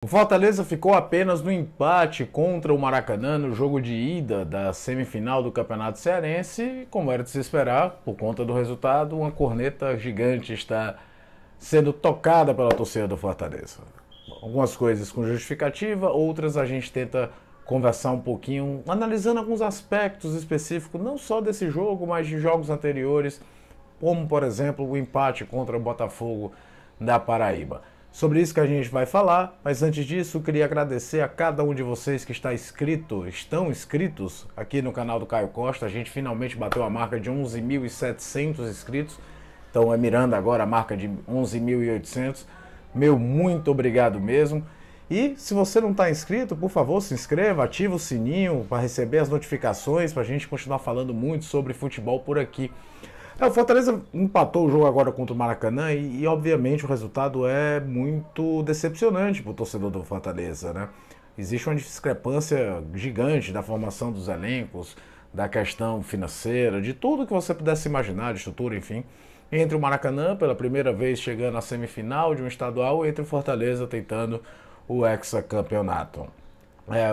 O Fortaleza ficou apenas no empate contra o Maracanã no jogo de ida da semifinal do Campeonato Cearense. E, como era de se esperar, por conta do resultado, uma corneta gigante está sendo tocada pela torcida do Fortaleza. Algumas coisas com justificativa, outras a gente tenta conversar um pouquinho, analisando alguns aspectos específicos, não só desse jogo, mas de jogos anteriores, como, por exemplo, o empate contra o Botafogo da Paraíba. Sobre isso que a gente vai falar, mas antes disso, queria agradecer a cada um de vocês que estão inscritos aqui no canal do Caio Costa. A gente finalmente bateu a marca de 11.700 inscritos, então é mirando agora a marca de 11.800. Meu muito obrigado mesmo. E se você não está inscrito, por favor, se inscreva, ativa o sininho para receber as notificações, para a gente continuar falando muito sobre futebol por aqui. O Fortaleza empatou o jogo agora contra o Maracanã e obviamente o resultado é muito decepcionante para o torcedor do Fortaleza, né? Existe uma discrepância gigante da formação dos elencos, da questão financeira, de tudo que você pudesse imaginar, de estrutura, enfim, entre o Maracanã, pela primeira vez chegando à semifinal de um estadual, e entre o Fortaleza tentando o hexacampeonato.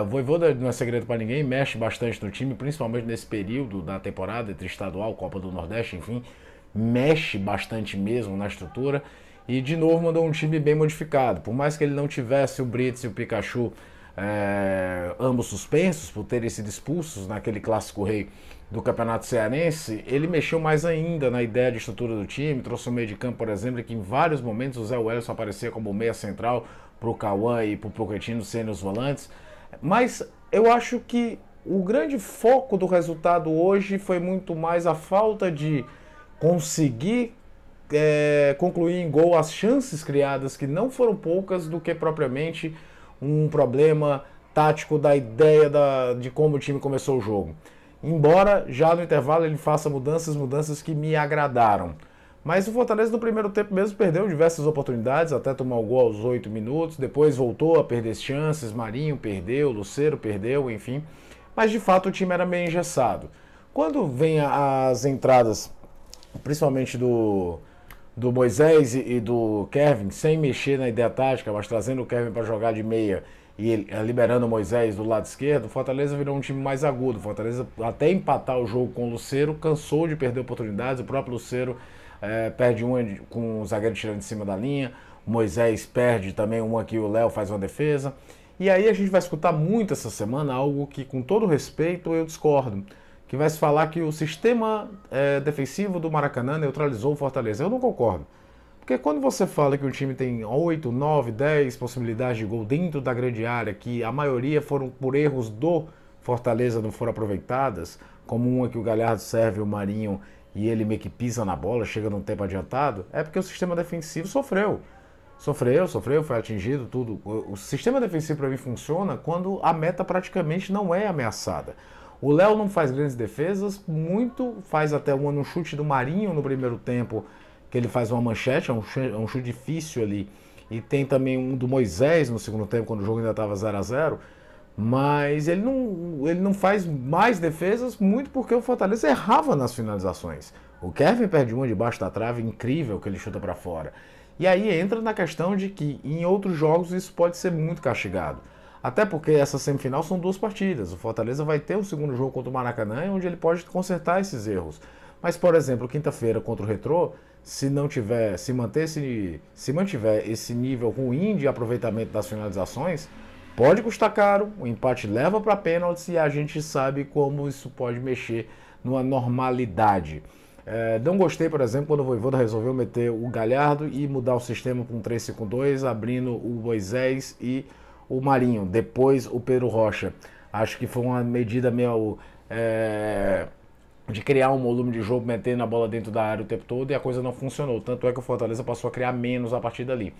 O Vojvoda, não é segredo para ninguém, mexe bastante no time, principalmente nesse período da temporada entre estadual, Copa do Nordeste, enfim, mexe bastante mesmo na estrutura e de novo mandou um time bem modificado. Por mais que ele não tivesse o Brits e o Pikachu ambos suspensos por terem sido expulsos naquele clássico rei do Campeonato Cearense, ele mexeu mais ainda na ideia de estrutura do time, trouxe o meio de campo, por exemplo, que em vários momentos o Zé Wellison aparecia como meia central para o Cauã e para o Pochettino serem os volantes. Mas eu acho que o grande foco do resultado hoje foi muito mais a falta de conseguir concluir em gol as chances criadas, que não foram poucas, do que propriamente um problema tático da ideia de como o time começou o jogo. Embora já no intervalo ele faça mudanças que me agradaram. Mas o Fortaleza no primeiro tempo mesmo perdeu diversas oportunidades, até tomar o gol aos 8 minutos, depois voltou a perder chances, Marinho perdeu, Lucero perdeu, enfim. Mas de fato o time era meio engessado. Quando vem as entradas, principalmente do Moisés e do Kevin, sem mexer na ideia tática, mas trazendo o Kevin para jogar de meia e liberando o Moisés do lado esquerdo, o Fortaleza virou um time mais agudo. O Fortaleza, até empatar o jogo com o Lucero, cansou de perder oportunidades. O próprio Lucero perde uma com o zagueiro tirando de cima da linha, o Moisés perde também uma que o Léo faz uma defesa. E aí a gente vai escutar muito essa semana algo que, com todo respeito, eu discordo, que vai se falar que o sistema defensivo do Maracanã neutralizou o Fortaleza. Eu não concordo. Porque quando você fala que o time tem 8, 9, 10 possibilidades de gol dentro da grande área, que a maioria foram por erros do Fortaleza, não foram aproveitadas, como uma que o Galhardo serve o Marinho e ele meio que pisa na bola, chega num tempo adiantado, é porque o sistema defensivo sofreu. Sofreu, foi atingido, tudo. O sistema defensivo para mim funciona quando a meta praticamente não é ameaçada. O Léo não faz grandes defesas, muito faz até uma no chute do Marinho no primeiro tempo, que ele faz uma manchete, é um chute difícil ali. E tem também um do Moisés no segundo tempo, quando o jogo ainda estava 0-0. Mas ele não faz mais defesas, muito porque o Fortaleza errava nas finalizações. O Kevin perde uma debaixo da trave, incrível, que ele chuta para fora. E aí entra na questão de que em outros jogos isso pode ser muito castigado. Até porque essa semifinal são duas partidas. O Fortaleza vai ter o segundo jogo contra o Maracanã, onde ele pode consertar esses erros. Mas, por exemplo, quinta-feira contra o Retrô, se mantiver esse nível ruim de aproveitamento das finalizações, pode custar caro, o empate leva para pênaltis e a gente sabe como isso pode mexer numa normalidade. Não gostei, por exemplo, quando o Vojvoda resolveu meter o Galhardo e mudar o sistema para um 3-5-2, abrindo o Moisés e o Marinho, depois o Pedro Rocha. Acho que foi uma medida meio de criar um volume de jogo, metendo a bola dentro da área o tempo todo, e a coisa não funcionou. Tanto é que o Fortaleza passou a criar menos a partir dali.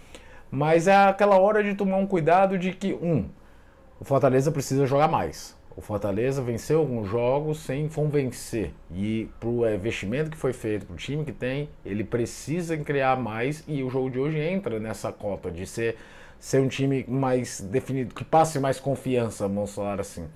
Mas é aquela hora de tomar um cuidado de que, o Fortaleza precisa jogar mais. O Fortaleza venceu alguns jogos sem convencer. E pro investimento que foi feito, pro time que tem, ele precisa criar mais, e o jogo de hoje entra nessa cota de ser um time mais definido, que passe mais confiança, vamos falar assim.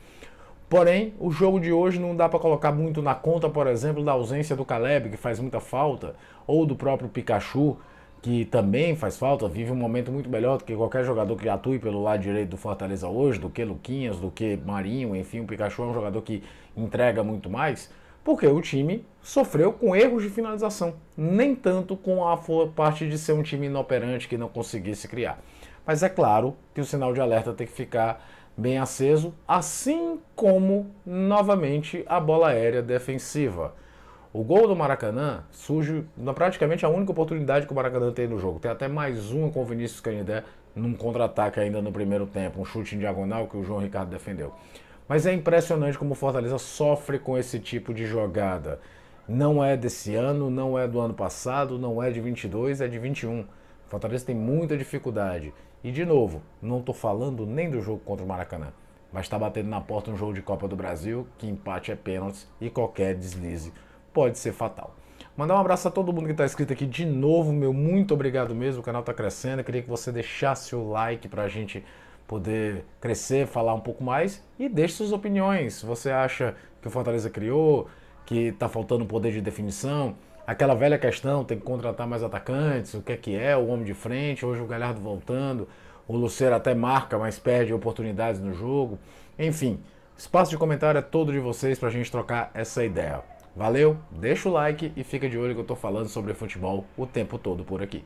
Porém, o jogo de hoje não dá para colocar muito na conta, por exemplo, da ausência do Caleb, que faz muita falta, ou do próprio Pikachu, que também faz falta, vive um momento muito melhor do que qualquer jogador que atue pelo lado direito do Fortaleza hoje, do que Luquinhas, do que Marinho, enfim, o Pikachu é um jogador que entrega muito mais, porque o time sofreu com erros de finalização, nem tanto com a parte de ser um time inoperante que não conseguisse criar. Mas é claro que o sinal de alerta tem que ficar bem aceso, assim como, novamente, a bola aérea defensiva. O gol do Maracanã surge praticamente a única oportunidade que o Maracanã tem no jogo. Tem até mais uma com o Vinícius Canindé num contra-ataque ainda no primeiro tempo, um chute em diagonal que o João Ricardo defendeu. Mas é impressionante como o Fortaleza sofre com esse tipo de jogada. Não é desse ano, não é do ano passado, não é de 22, é de 21. O Fortaleza tem muita dificuldade. E de novo, não estou falando nem do jogo contra o Maracanã, mas está batendo na porta um jogo de Copa do Brasil, que empate é pênalti e qualquer deslize pode ser fatal. Mandar um abraço a todo mundo que está inscrito aqui de novo, meu muito obrigado mesmo, o canal está crescendo, eu queria que você deixasse o like para a gente poder crescer, falar um pouco mais e deixe suas opiniões. Se você acha que o Fortaleza criou, que está faltando poder de definição, aquela velha questão, tem que contratar mais atacantes, o que é, o homem de frente, hoje o Galhardo voltando, o Lucero até marca, mas perde oportunidades no jogo, enfim, espaço de comentário é todo de vocês para a gente trocar essa ideia. Valeu, deixa o like e fica de olho que eu tô falando sobre futebol o tempo todo por aqui.